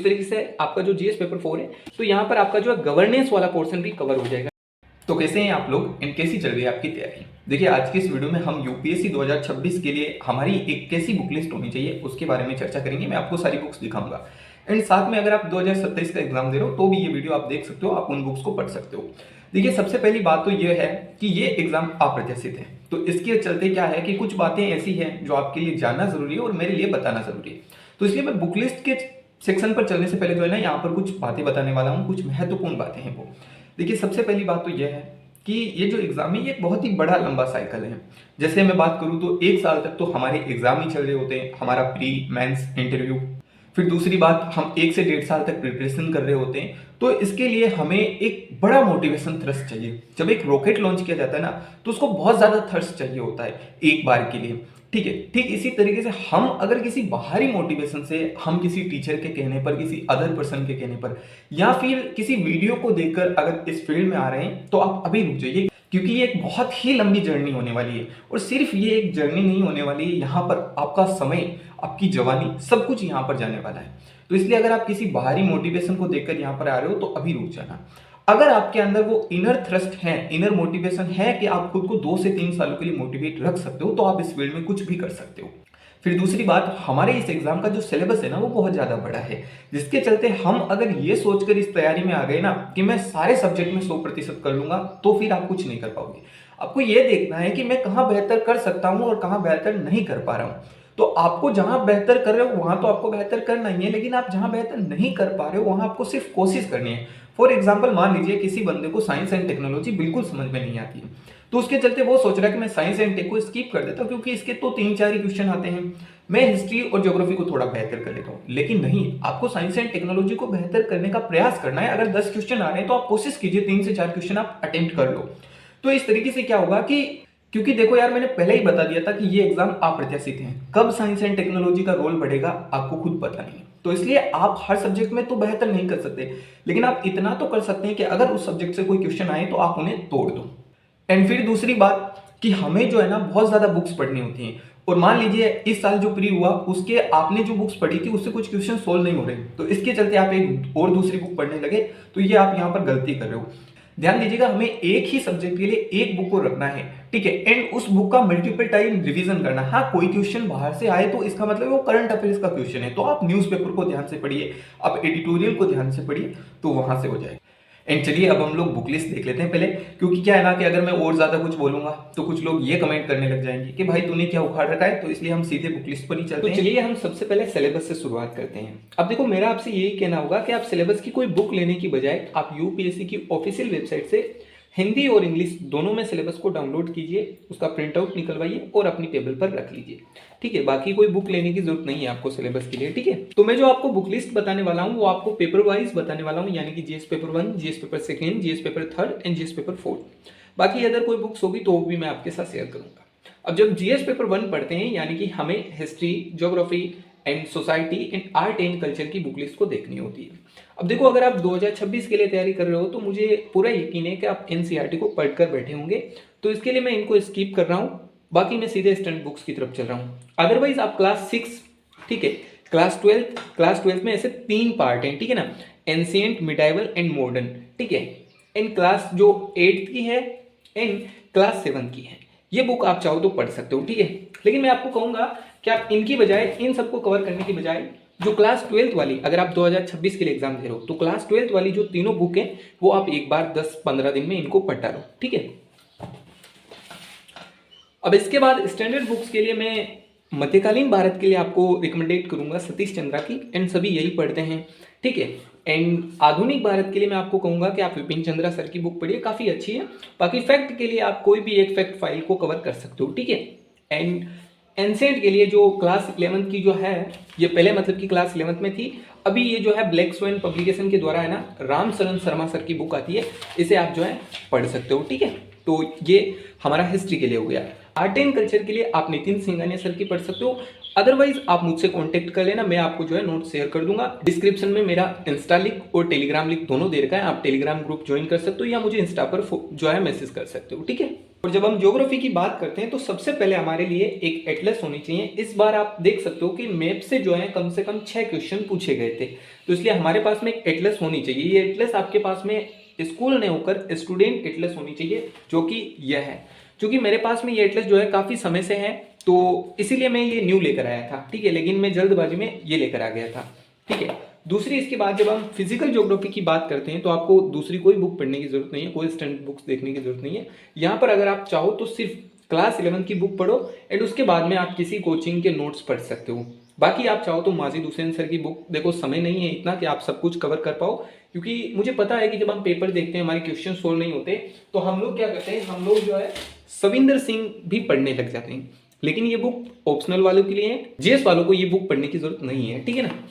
तरीके से आपका जो जीएस पेपर 4 है, तो यहाँ पर आपका जो है गवर्नेंस वाला पोर्शन भी कवर हो जाएगा। तो कैसे हैं आप लोग एंड कैसी चल रही है आपकी तैयारी? देखिए, आज के इस वीडियो में हम यूपीएससी 2026 के लिए हमारी एक कैसी बुक लिस्ट होनी चाहिए उसके बारे में चर्चा करेंगे। मैं आपको सारी बुक्स दिखाऊंगा एंड साथ में अगर आप 2027 का एग्जाम दे रहे हो तो भी ये वीडियो आप देख सकते हो, आप उन बुक्स को पढ़ सकते हो। देखिए, सबसे पहली बात तो ये है कि ये एग्जाम अप्रत्याशित है, तो इसके चलते क्या है कि कुछ बातें ऐसी हैं जो आपके लिए जानना जरूरी है और मेरे लिए बताना जरूरी है। तो इसलिए मैं बुक लिस्ट के सेक्शन पर चलने से पहले जो है ना, यहाँ पर कुछ बातें बताने वाला हूँ, कुछ महत्वपूर्ण बातें हैं वो। देखिए, सबसे पहली बात तो यह है कि ये जो एग्जाम है ये एक बहुत ही बड़ा लंबा साइकिल है। जैसे मैं बात करूँ तो 1 साल तक तो हमारे एग्जाम ही चल रहे होते हैं, हमारा प्री मेंस इंटरव्यू। फिर दूसरी बात, हम 1 से 1.5 साल तक प्रिपरेशन कर रहे होते हैं। तो इसके लिए हमें एक बड़ा मोटिवेशन थ्रस्ट चाहिए। जब एक रॉकेट लॉन्च किया जाता है ना, तो उसको बहुत ज्यादा थ्रस्ट चाहिए होता है एक बार के लिए। ठीक है, ठीक इसी तरीके से हम अगर किसी बाहरी मोटिवेशन से, हम किसी टीचर के कहने पर, किसी अदर पर्सन के कहने पर, या फिर किसी वीडियो को देखकर अगर इस फील्ड में आ रहे हैं, तो आप अभी रुक जाइए, क्योंकि ये एक बहुत ही लंबी जर्नी होने वाली है। और सिर्फ ये एक जर्नी नहीं होने वाली है, यहाँ पर आपका समय, आपकी जवानी, सब कुछ यहाँ पर जाने वाला है। तो इसलिए अगर आप किसी बाहरी मोटिवेशन को देखकर यहाँ पर आ रहे हो तो अभी रुक जाना। अगर आपके अंदर वो इनर थ्रस्ट है, इनर मोटिवेशन है कि आप खुद को 2 से 3 सालों के लिए मोटिवेट रख सकते हो, तो आप इस फील्ड में कुछ भी कर सकते हो। फिर दूसरी बात, हमारे इस एग्जाम का जो सिलेबस है ना, वो बहुत ज्यादा बड़ा है, जिसके चलते हम अगर ये सोचकर इस तैयारी में आ गए ना कि मैं सारे सब्जेक्ट में 100% कर लूंगा, तो फिर आप कुछ नहीं कर पाओगे। आपको ये देखना है कि मैं कहाँ बेहतर कर सकता हूँ और कहाँ बेहतर नहीं कर पा रहा हूँ। तो आपको जहां बेहतर कर रहे हो वहां तो आपको बेहतर करना ही है, लेकिन आप जहां बेहतर नहीं कर पा रहे हो वहां आपको सिर्फ कोशिश करनी है। फॉर एग्जाम्पल, मान लीजिए किसी बंदे को साइंस एंड टेक्नोलॉजी बिल्कुल समझ में नहीं आती है, तो उसके चलते वो सोच रहा है कि मैं साइंस एंड टेक को स्किप कर देता हूँ क्योंकि इसके तो 3-4 ही क्वेश्चन आते हैं, मैं हिस्ट्री और ज्योग्राफी को थोड़ा बेहतर कर लेता हूँ। लेकिन नहीं, आपको साइंस एंड टेक्नोलॉजी को बेहतर करने का प्रयास करना है। अगर 10 क्वेश्चन आ रहे हैं तो आप कोशिश कीजिए 3 से 4 क्वेश्चन आप अटेम्प्ट कर लो। तो इस तरीके से क्या होगा कि, क्योंकि देखो यार, मैंने पहले ही बता दिया था कि ये एग्जाम अप्रत्याशित है, कब साइंस एंड टेक्नोलॉजी का रोल बढ़ेगा आपको खुद पता नहीं है। तो इसलिए आप हर सब्जेक्ट में तो बेहतर नहीं कर सकते, लेकिन आप इतना तो कर सकते हैं कि अगर उस सब्जेक्ट से कोई क्वेश्चन आए तो आप उन्हें तोड़ दो। एंड फिर दूसरी बात कि हमें जो है ना बहुत ज्यादा बुक्स पढ़नी होती हैं, और मान लीजिए इस साल जो प्री हुआ उसके आपने जो बुक्स पढ़ी थी उससे कुछ क्वेश्चन सोल्व नहीं हो रहे, तो इसके चलते आप एक और दूसरी बुक पढ़ने लगे, तो ये आप यहाँ पर गलती कर रहे हो। ध्यान दीजिएगा, हमें एक ही सब्जेक्ट के लिए एक बुक को रखना है, ठीक है, एंड उस बुक का मल्टीपल टाइम रिवीजन करना। हाँ, कोई क्वेश्चन बाहर से आए तो इसका मतलब वो करंट अफेयर्स का क्वेश्चन है, तो आप न्यूज़पेपर को ध्यान से पढ़िए, आप एडिटोरियल को ध्यान से पढ़िए, तो वहां से हो जाएगा। एंड चलिए अब हम लोग बुक लिस्ट देख लेते हैं पहले, क्योंकि क्या है ना कि अगर मैं और ज्यादा कुछ बोलूंगा तो कुछ लोग ये कमेंट करने लग जाएंगे कि भाई तूने क्या उखाड़ रखा है, तो इसलिए हम सीधे बुक लिस्ट पर ही चलते हैं। तो चलिए हम सबसे पहले सिलेबस से शुरुआत करते हैं। अब देखो, मेरा आपसे यही कहना होगा कि आप सिलेबस की कोई बुक लेने की बजाय आप यूपीएससी की ऑफिशियल वेबसाइट से हिंदी और इंग्लिश दोनों में सिलेबस को डाउनलोड कीजिए, उसका प्रिंट आउट निकलवाइए और अपनी टेबल पर रख लीजिए। ठीक है, बाकी कोई बुक लेने की जरूरत नहीं है आपको सिलेबस के लिए। ठीक है, तो मैं जो आपको बुक लिस्ट बताने वाला हूँ वो आपको पेपर वाइज बताने वाला हूँ, यानी कि GS paper 1, GS paper 2, GS paper 3 and GS paper 4। बाकी अगर कोई बुक्स होगी तो वो भी मैं आपके साथ शेयर करूंगा। अब जब जीएस पेपर 1 पढ़ते हैं, यानी कि हमें history, geography and society and art and culture की बुक लिस्ट को देखनी होती है। अब देखो, अगर आप 2026 के लिए तैयारी कर रहे हो तो मुझे पूरा यकीन है कि आप एनसीईआरटी को पढ़कर बैठे होंगे, तो इसके लिए मैं इनको स्किप कर रहा हूँ, बाकी मैं सीधे स्टैंडर्ड बुक्स की तरफ चल रहा हूँ। अदरवाइज आप क्लास 6, ठीक है, क्लास 12 में ऐसे 3 पार्ट हैं, ठीक है ना, एंशिएंट, मिडाइवल एंड मॉडर्न। ठीक है, एंड क्लास जो 8th की है एंड क्लास 7 की है, ये बुक आप चाहो तो पढ़ सकते हो। ठीक है, लेकिन मैं आपको कहूंगा कि आप इनकी बजाय, इन सबको कवर करने की बजाय, जो क्लास 12th वाली, अगर आप 2026 के लिए एग्जाम दे रहे हो तो क्लास 12th वाली जो तीनों बुक है वो आप एक बार 10-15 दिन में इनको पढ़ डालो। ठीक है, अब इसके बाद स्टैंडर्ड बुक्स के लिए मैं मध्यकालीन भारत के लिए आपको रिकमेंडेड करूंगा सतीश चंद्रा की, एंड सभी यही पढ़ते हैं। ठीक है, एंड आधुनिक भारत के लिए मैं आपको कहूंगा कि आप विपिन चंद्रा सर की बुक पढ़िए, काफी अच्छी है। बाकी फैक्ट के लिए आप कोई भी एक फैक्ट फाइल को कवर कर सकते हो। ठीक है, एंड एंसेंट के लिए जो क्लास 11th की जो है, ये पहले मतलब कि क्लास 11th में थी, अभी ये जो है ब्लैक स्वैन पब्लिकेशन के द्वारा है ना, राम शरण शर्मा सर की बुक आती है, इसे आप जो है पढ़ सकते हो। ठीक है, तो ये हमारा हिस्ट्री के लिए हो गया। आर्ट एंड कल्चर के लिए आप नितिन सिंघानिया सर की पढ़ सकते हो। अदरवाइज आप मुझसे कांटेक्ट कर लेना, मैं आपको जो है नोट शेयर कर दूंगा। डिस्क्रिप्शन में मेरा इंस्टा लिंक और टेलीग्राम लिंक दोनों दे रखा है, आप टेलीग्राम ग्रुप ज्वाइन कर सकते हो या मुझे इंस्टा पर जो है मैसेज कर सकते हो। ठीक है, और जब हम ज्योग्राफी की बात करते हैं तो सबसे पहले हमारे लिए एक एटलस होनी चाहिए। इस बार आप देख सकते हो कि मैप से जो है कम से कम 6 क्वेश्चन पूछे गए थे, तो इसलिए हमारे पास में एक एटलस होनी चाहिए। ये एटलस आपके पास में स्कूल ने होकर स्टूडेंट एटलस होनी चाहिए, जो कि यह है। क्योंकि मेरे पास में ये एटलस जो है काफ़ी समय से है, तो इसीलिए मैं ये न्यू लेकर आया था, ठीक है। लेकिन मैं जल्दबाजी में ये लेकर आ गया था, ठीक है। दूसरी, इसके बाद जब हम फिजिकल ज्योग्राफी की बात करते हैं तो आपको दूसरी कोई बुक पढ़ने की जरूरत नहीं है, कोई स्टैंडर्ड बुक्स देखने की जरूरत नहीं है। यहाँ पर अगर आप चाहो तो सिर्फ क्लास 11 की बुक पढ़ो एंड उसके बाद में आप किसी कोचिंग के नोट्स पढ़ सकते हो। बाकी आप चाहो तो माजिद हुसैन सर की बुक देखो, समय नहीं है इतना कि आप सब कुछ कवर कर पाओ, क्योंकि मुझे पता है कि जब हम पेपर देखते हैं हमारे क्वेश्चन सोल्व नहीं होते तो हम लोग क्या करते हैं, हम लोग जो है सविंदर सिंह भी पढ़ने लग जाते हैं। लेकिन ये बुक ऑप्शनल वालों के लिए है, जीएस वालों को ये बुक पढ़ने की जरूरत नहीं है, ठीक है ना।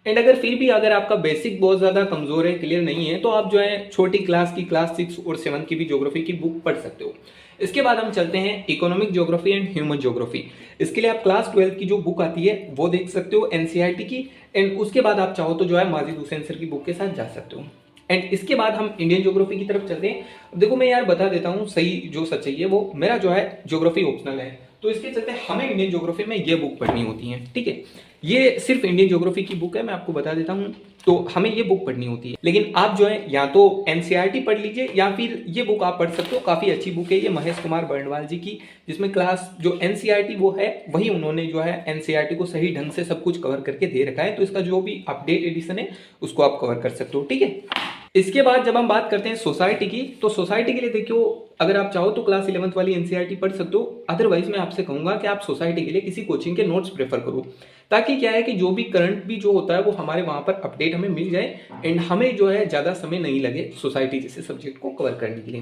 एंड अगर फिर भी अगर आपका बेसिक बहुत ज़्यादा कमज़ोर है, क्लियर नहीं है, तो आप जो है छोटी क्लास की क्लास 6 और 7 की भी ज्योग्राफी की बुक पढ़ सकते हो। इसके बाद हम चलते हैं economic geography and human geography. इसके लिए आप क्लास 12 की जो बुक आती है वो देख सकते हो, एनसीईआरटी की। एंड उसके बाद आप चाहो तो जो है माजिद हुसैन सर की बुक के साथ जा सकते हो। एंड इसके बाद हम इंडियन ज्योग्राफी की तरफ चलते हैं। अब देखो मैं यार बता देता हूँ सही जो सच्चाई है, वो मेरा जो है ज्योग्राफी ऑप्शनल है, तो इसके चलते हमें इंडियन ज्योग्राफी में ये बुक पढ़नी होती है, ठीक है। ये सिर्फ इंडियन ज्योग्राफी की बुक है, मैं आपको बता देता हूँ, तो हमें ये बुक पढ़नी होती है। लेकिन आप जो है या तो एनसीईआरटी पढ़ लीजिए या फिर ये बुक आप पढ़ सकते हो, काफ़ी अच्छी बुक है ये महेश कुमार बर्णवाल जी की, जिसमें क्लास जो एनसीईआरटी वो है वही उन्होंने जो है एनसीईआरटी को सही ढंग से सब कुछ कवर करके दे रखा है, तो इसका जो भी अपडेट एडिशन है उसको आप कवर कर सकते हो, ठीक है। इसके बाद जब हम बात करते हैं सोसाइटी की, तो सोसाइटी के लिए देखियो, अगर आप चाहो तो क्लास 11th वाली एनसीईआरटी पढ़ सकते हो। अदरवाइज मैं आपसे कहूंगा कि आप सोसाइटी के लिए किसी कोचिंग के नोट्स प्रेफर करो, ताकि क्या है कि जो भी करंट भी जो होता है वो हमारे वहां पर अपडेट हमें मिल जाए एंड हमें जो है ज़्यादा समय नहीं लगे सोसाइटी जैसे सब्जेक्ट को कवर करने के लिए।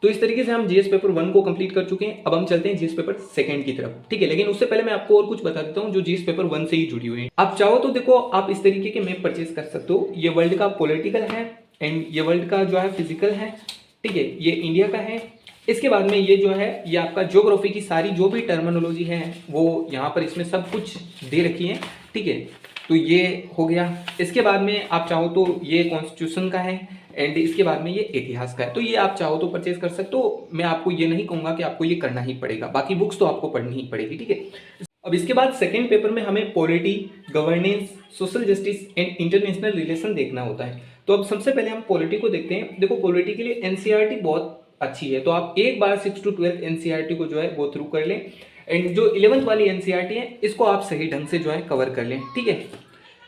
तो इस तरीके से हम जीएस पेपर 1 को कंप्लीट कर चुके हैं। अब हम चलते हैं जीएस पेपर 2 की तरफ, ठीक है। लेकिन उससे पहले मैं आपको और कुछ बता देता हूँ जो जीएस पेपर 1 से ही जुड़ी हुई है। आप चाहो तो देखो आप इस तरीके के मैप परचेज कर सकते हो। ये वर्ल्ड का पॉलिटिकल है एंड ये वर्ल्ड का जो है फिजिकल है, ठीक है। ये इंडिया का है। इसके बाद में ये जो है ये आपका ज्योग्राफी की सारी जो भी टर्मिनोलॉजी है वो यहाँ पर इसमें सब कुछ दे रखी है, ठीक है। तो ये हो गया। इसके बाद में आप चाहो तो ये कॉन्स्टिट्यूशन का है एंड इसके बाद में ये इतिहास का है, तो ये आप चाहो तो परचेज कर सकते हो। मैं आपको ये नहीं कहूँगा कि आपको ये करना ही पड़ेगा, बाकी बुक्स तो आपको पढ़नी ही पड़ेगी, ठीक है। अब इसके बाद सेकेंड पेपर में हमें polity, governance, social justice and international relation देखना होता है। तो अब सबसे पहले हम पॉलिटी को देखते हैं। देखो पॉलिटी के लिए एनसीईआरटी बहुत अच्छी है, तो आप एक बार 6 to 12 एनसीईआरटी को जो है गो थ्रू कर लें एंड जो 11th वाली एनसीईआरटी है इसको आप सही ढंग से जो है कवर कर लें, ठीक है।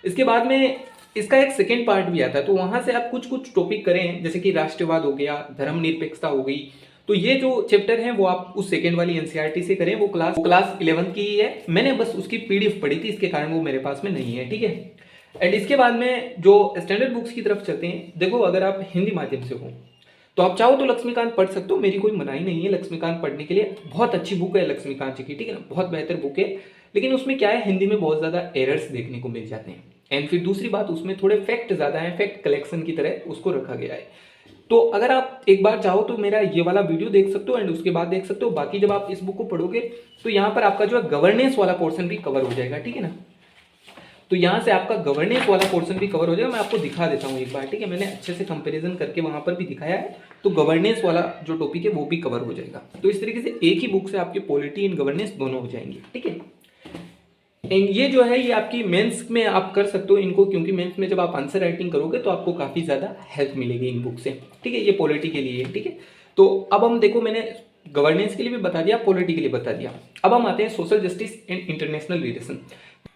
इसके बाद में इसका एक सेकेंड पार्ट भी आता है, तो वहां से आप कुछ कुछ टॉपिक करें, जैसे कि राष्ट्रवाद हो गया, धर्मनिरपेक्षता हो गई। तो ये जो चैप्टर है वो आप उस सेकेंड वाली एनसीईआरटी से करें, वो क्लास 11th की ही है। मैंने बस उसकी पीडीएफ पढ़ी थी, इसके कारण वो मेरे पास में नहीं है, ठीक है। एंड इसके बाद में जो स्टैंडर्ड बुक्स की तरफ चलते हैं, देखो अगर आप हिंदी माध्यम से हो तो आप चाहो तो लक्ष्मीकांत पढ़ सकते हो, मेरी कोई मनाही नहीं है लक्ष्मीकांत पढ़ने के लिए। बहुत अच्छी बुक है लक्ष्मीकांत जी की, ठीक है ना, बहुत बेहतर बुक है। लेकिन उसमें क्या है, हिंदी में बहुत ज़्यादा एरर्स देखने को मिल जाते हैं एंड फिर दूसरी बात उसमें थोड़े फैक्ट ज़्यादा है, फैक्ट कलेक्शन की तरह उसको रखा गया है। तो अगर आप एक बार चाहो तो मेरा ये वाला वीडियो देख सकते हो एंड उसके बाद देख सकते हो। बाकी जब आप इस बुक को पढ़ोगे तो यहाँ पर आपका जो है गवर्नेंस वाला पोर्शन भी कवर हो जाएगा, ठीक है ना। तो यहाँ से आपका गवर्नेंस वाला पोर्शन भी कवर हो जाएगा। मैं आपको दिखा देता हूँ एक बार, ठीक है। मैंने अच्छे से कंपैरिजन करके वहाँ पर भी दिखाया है, तो गवर्नेंस वाला जो टॉपिक है वो भी कवर हो जाएगा। तो इस तरीके से एक ही बुक से आपके पॉलिटी एंड गवर्नेंस दोनों हो जाएंगे, ठीक है। एंड ये जो है ये आपकी मेंस में आप कर सकते हो इनको, क्योंकि मेंस में जब आप आंसर राइटिंग करोगे तो आपको काफ़ी ज़्यादा हेल्प मिलेगी इन बुक से, ठीक है। ये पॉलिटी के लिए, ठीक है। तो अब हम देखो, मैंने गवर्नेंस के लिए भी बता दिया, पॉलिटी के लिए बता दिया। अब हम आते हैं social justice and international relation.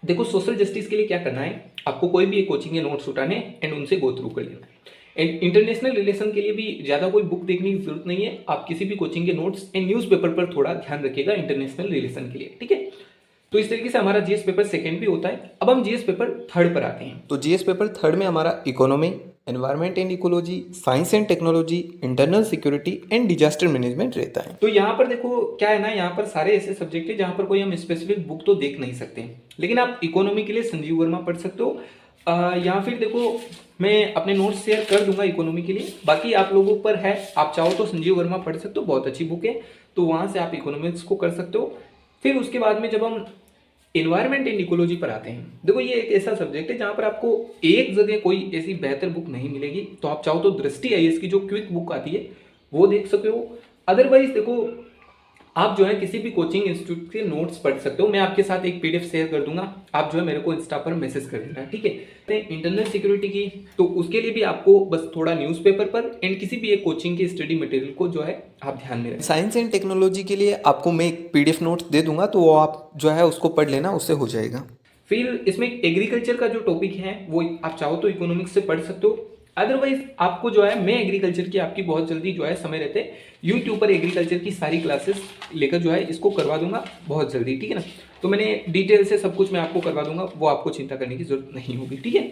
देखो सोशल जस्टिस के लिए क्या करना है, आपको कोई भी एक कोचिंग के नोट्स उठाने एंड उनसे गो थ्रू कर लेना है। एंड इंटरनेशनल रिलेशन के लिए भी ज़्यादा कोई बुक देखने की जरूरत नहीं है, आप किसी भी कोचिंग के नोट्स एंड न्यूज़पेपर पर थोड़ा ध्यान रखिएगा इंटरनेशनल रिलेशन के लिए, ठीक है। तो इस तरीके से हमारा जीएस पेपर 2 भी होता है। अब हम जीएस पेपर 3 पर आते हैं। तो जीएस पेपर 3 में हमारा economy, environment and ecology, science and technology, internal security and disaster management रहता है। तो यहाँ पर देखो क्या है ना, यहाँ पर सारे ऐसे सब्जेक्ट है जहाँ पर कोई हम स्पेसिफिक बुक तो देख नहीं सकते, लेकिन आप इकोनॉमी के लिए संजीव वर्मा पढ़ सकते हो, या फिर देखो मैं अपने नोट्स शेयर कर दूंगा इकोनॉमी के लिए, बाकी आप लोगों पर है। आप चाहो तो संजीव वर्मा पढ़ सकते हो, बहुत अच्छी बुक है, तो वहाँ से आप इकोनॉमिक्स को कर सकते हो। फिर उसके बाद में जब हम एनवायरमेंट एंड इकोलॉजी पर आते हैं, देखो ये एक ऐसा सब्जेक्ट है जहाँ पर आपको एक जगह कोई ऐसी बेहतर बुक नहीं मिलेगी। तो आप चाहो तो दृष्टि आईएएस की जो क्विक बुक आती है वो देख सकते हो, अदरवाइज देखो, आप जो है किसी भी कोचिंग इंस्टीट्यूट के नोट्स पढ़ सकते हो। मैं आपके साथ एक पीडीएफ शेयर कर दूंगा, आप जो है मेरे को इंस्टा पर मैसेज कर देना, ठीक है। इंटरनल सिक्योरिटी की, तो उसके लिए भी आपको बस थोड़ा न्यूज़पेपर पर एंड किसी भी एक कोचिंग के स्टडी मटेरियल को जो है आप ध्यान में रखें। साइंस एंड टेक्नोलॉजी के लिए आपको मैं एक पीडीएफ नोट्स दे दूंगा, तो वो आप जो है उसको पढ़ लेना, उससे हो जाएगा। फिर इसमें एग्रीकल्चर का जो टॉपिक है वो आप चाहो तो इकोनॉमिक्स से पढ़ सकते हो। अदरवाइज आपको जो है, मैं एग्रीकल्चर की आपकी बहुत जल्दी जो है समय रहते यूट्यूब पर एग्रीकल्चर की सारी क्लासेस लेकर जो है इसको करवा दूंगा बहुत जल्दी, ठीक है ना। तो मैंने डिटेल से सब कुछ मैं आपको करवा दूंगा, वो आपको चिंता करने की जरूरत नहीं होगी, ठीक है।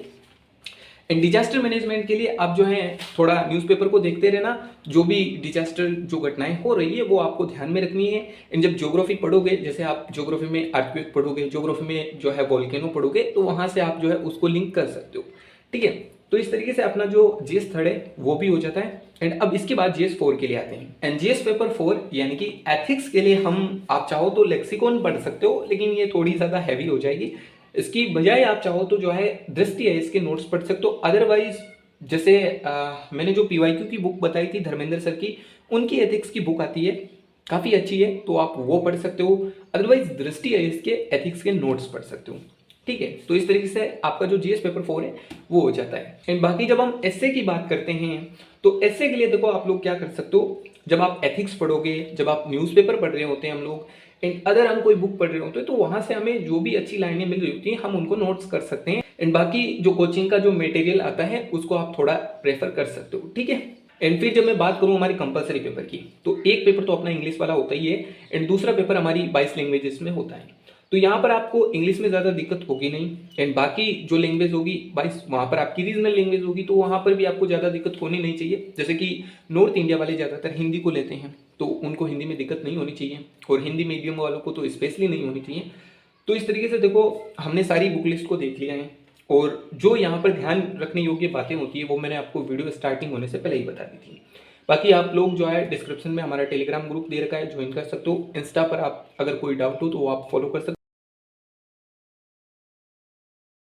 एंड डिजास्टर मैनेजमेंट के लिए आप जो है थोड़ा न्यूज़पेपर को देखते रहना, जो भी डिजास्टर जो घटनाएं हो रही है वो आपको ध्यान में रखनी है। एंड जब ज्योग्राफी पढ़ोगे, जैसे आप ज्योग्राफी में अर्थक्वेक पढ़ोगे, ज्योग्राफी में जो है वोल्केनो पढ़ोगे, तो वहां से आप जो है उसको लिंक कर सकते हो, ठीक है। तो इस तरीके से अपना जो जीएस थर्ड है वो भी हो जाता है। एंड अब इसके बाद जीएस 4 के लिए आते हैं। एंड जीएस पेपर 4 यानी कि एथिक्स के लिए हम, आप चाहो तो लेक्सिकॉन पढ़ सकते हो, लेकिन ये थोड़ी ज़्यादा हैवी हो जाएगी। इसकी बजाय आप चाहो तो जो है दृष्टि है इसके नोट्स पढ़ सकते हो। अदरवाइज जैसे मैंने जो पीवाईक्यू की बुक बताई थी धर्मेंद्र सर की, उनकी एथिक्स की बुक आती है, काफ़ी अच्छी है, तो आप वो पढ़ सकते हो। अदरवाइज दृष्टि है इसके एथिक्स के नोट्स पढ़ सकते हो, ठीक है। तो इस तरीके से आपका जो जीएस पेपर 4 है वो हो जाता है। एंड बाकी जब हम एसए की बात करते हैं, तो एसए के लिए देखो आप लोग क्या कर सकते हो, जब आप एथिक्स पढ़ोगे, जब आप न्यूज़पेपर पढ़ रहे होते हैं हम लोग, एंड अगर हम कोई बुक पढ़ रहे होते हैं, तो वहां से हमें जो भी अच्छी लाइनें मिल रही होती हैं हम उनको नोट्स कर सकते हैं। एंड बाकी जो कोचिंग का जो मटेरियल आता है उसको आप थोड़ा प्रेफर कर सकते हो, ठीक है। एंड फिर जब मैं बात करूं हमारे कंपलसरी पेपर की, तो एक पेपर तो अपना इंग्लिश वाला होता ही है, एंड दूसरा पेपर हमारी 22 लैंग्वेजेस में होता है। तो यहाँ पर आपको इंग्लिश में ज़्यादा दिक्कत होगी नहीं, एंड बाकी जो लैंग्वेज होगी 22, वहाँ पर आपकी रीजनल लैंग्वेज होगी, तो वहाँ पर भी आपको ज़्यादा दिक्कत होनी नहीं चाहिए। जैसे कि नॉर्थ इंडिया वाले ज़्यादातर हिंदी को लेते हैं, तो उनको हिंदी में दिक्कत नहीं होनी चाहिए, और हिंदी मीडियम वालों को तो स्पेशली नहीं होनी चाहिए। तो इस तरीके से देखो हमने सारी बुक लिस्ट को देख लिया है, और जो यहाँ पर ध्यान रखने योग्य बातें होती है वो मैंने आपको वीडियो स्टार्टिंग होने से पहले ही बता दी थी। बाकी आप लोग जो है डिस्क्रिप्शन में हमारा टेलीग्राम ग्रुप दे रखा है, ज्वाइन कर सकते हो। इंस्टा पर आप अगर कोई डाउट हो तो वो आप फॉलो कर सकते हो।